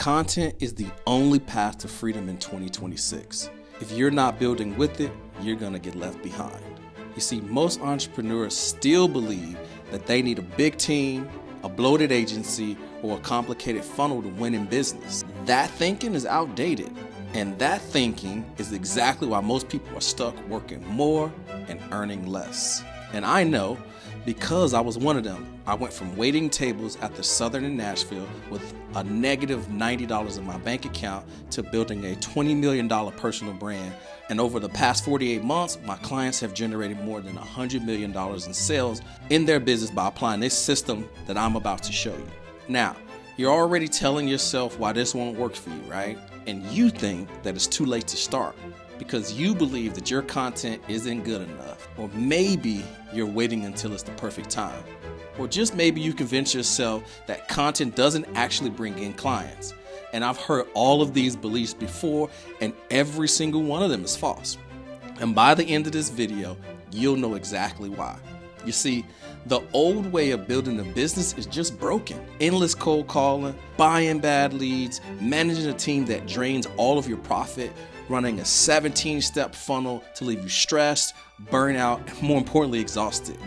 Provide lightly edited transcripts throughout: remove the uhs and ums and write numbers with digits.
Content is the only path to freedom in 2026. If you're not building with it, you're going to get left behind. You see, most entrepreneurs still believe that they need a big team, a bloated agency, or a complicated funnel to win in business. That thinking is outdated, and that thinking is exactly why most people are stuck working more and earning less. And I know, because I was one of them. I went from waiting tables at the Southern in Nashville with a negative $90 in my bank account to building a $20 million personal brand. And over the past 48 months, my clients have generated more than $100 million in sales in their business by applying this system that I'm about to show you. Now, you're already telling yourself why this won't work for you, right? And you think that it's too late to start because you believe that your content isn't good enough. Or maybe you're waiting until it's the perfect time. Or just maybe you convince yourself that content doesn't actually bring in clients. And I've heard all of these beliefs before, and every single one of them is false. And by the end of this video, you'll know exactly why. You see, the old way of building a business is just broken. Endless cold calling, buying bad leads, managing a team that drains all of your profit, running a 17-step funnel to leave you stressed, burnt out, and more importantly, exhausted.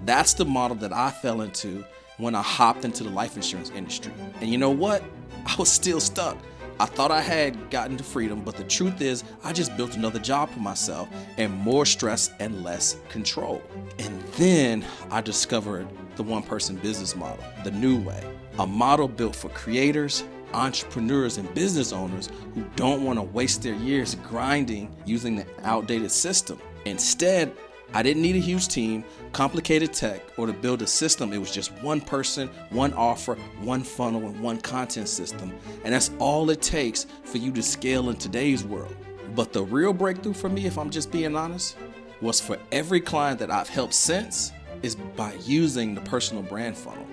That's the model that I fell into when I hopped into the life insurance industry. And you know what? I was still stuck. I thought I had gotten to freedom, but the truth is I just built another job for myself and more stress and less control. And then I discovered the one-person business model, the new way, a model built for creators, entrepreneurs, and business owners who don't want to waste their years grinding using the outdated system. Instead, I didn't need a huge team, complicated tech, or to build a system. It was just one person, one offer, one funnel, and one content system. And that's all it takes for you to scale in today's world. But the real breakthrough for me, if I'm just being honest, was for every client that I've helped since is by using the personal brand funnel.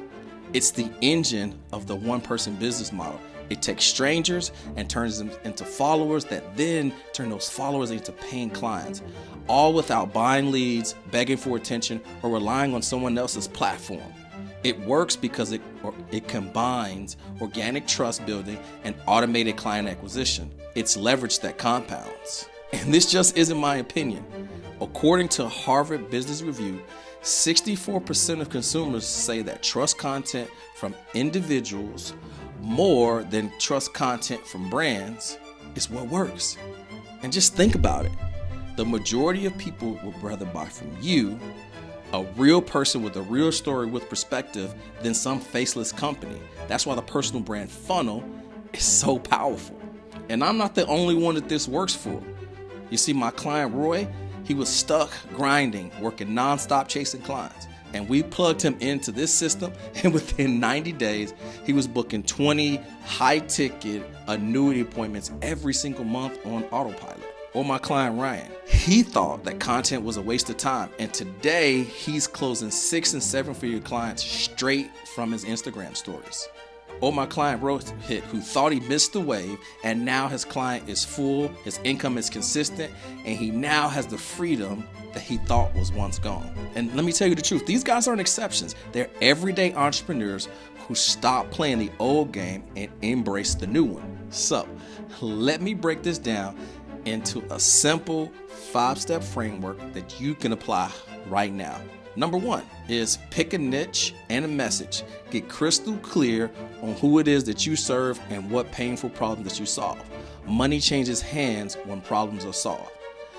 It's the engine of the one-person business model. It takes strangers and turns them into followers that then turn those followers into paying clients, all without buying leads, begging for attention, or relying on someone else's platform. It works because it combines organic trust building and automated client acquisition. It's leverage that compounds. And this just isn't my opinion. According to Harvard Business Review, 64% of consumers say that trust content from individuals more than trust content from brands is what works. And just think about it. The majority of people would rather buy from you, a real person with a real story with perspective, than some faceless company. That's why the personal brand funnel is so powerful. And I'm not the only one that this works for. You see, my client Roy, he was stuck grinding, working nonstop chasing clients. And we plugged him into this system, and within 90 days, he was booking 20 high-ticket annuity appointments every single month on autopilot. Or my client Ryan, he thought that content was a waste of time, and today he's closing 6 and 7-figure clients straight from his Instagram stories. Or my client Rohit, who thought he missed the wave, and now his client is full, his income is consistent, and he now has the freedom that he thought was once gone. And let me tell you the truth, these guys aren't exceptions. They're everyday entrepreneurs who stop playing the old game and embrace the new one. So let me break this down into a simple 5-step framework that you can apply right now. Number 1 is pick a niche and a message. Get crystal clear on who it is that you serve and what painful problem that you solve. Money changes hands when problems are solved.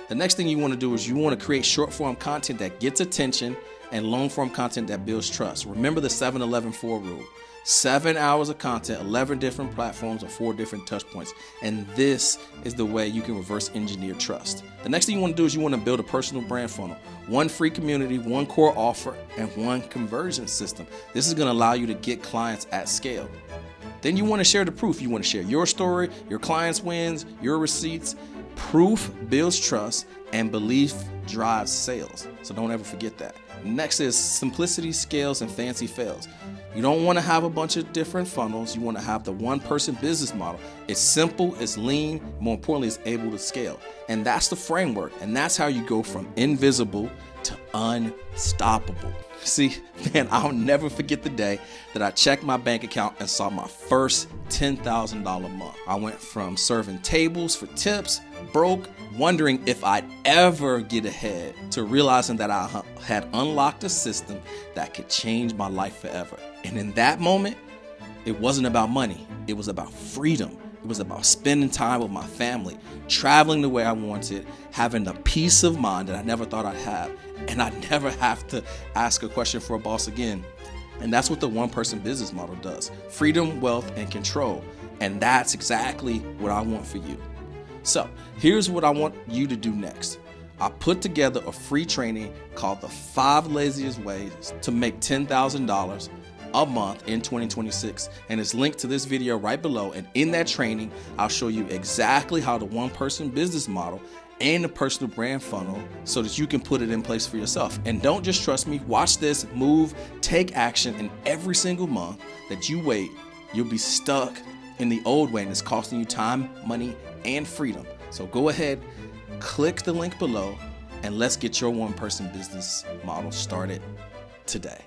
The next thing you want to do is you want to create short form content that gets attention and long form content that builds trust. Remember the 7-11-4 rule. 7 hours of content, 11 different platforms, or 4 different touch points. And this is the way you can reverse engineer trust. The next thing you want to do is you want to build a personal brand funnel. 1 free community, 1 core offer, and 1 conversion system. This is going to allow you to get clients at scale. Then you want to share the proof. You want to share your story, your clients' wins, your receipts. Proof builds trust, and belief drives sales. So don't ever forget that. Next is simplicity, scales, and fancy fails. You don't want to have a bunch of different funnels. You want to have the one-person business model. It's simple, it's lean, more importantly, it's able to scale. And that's the framework. And that's how you go from invisible to unstoppable. See, man, I'll never forget the day that I checked my bank account and saw my first $10,000 month. I went from serving tables for tips, broke, wondering if I'd ever get ahead, to realizing that I had unlocked a system that could change my life forever. And in that moment, it wasn't about money. It was about freedom. It was about spending time with my family, traveling the way I wanted, having the peace of mind that I never thought I'd have, and I'd never have to ask a question for a boss again. And that's what the one-person business model does. Freedom, wealth, and control. And that's exactly what I want for you. So here's what I want you to do next. I put together a free training called the 5 Laziest Ways to Make $10,000 a month in 2026, and it's linked to this video right below. And in that training, I'll show you exactly how the one-person business model and the personal brand funnel, so that you can put it in place for yourself. And don't just trust me, watch this, move, take action, and every single month that you wait, you'll be stuck in the old way, and it's costing you time, money, and freedom. So go ahead, click the link below, and let's get your one-person business model started today.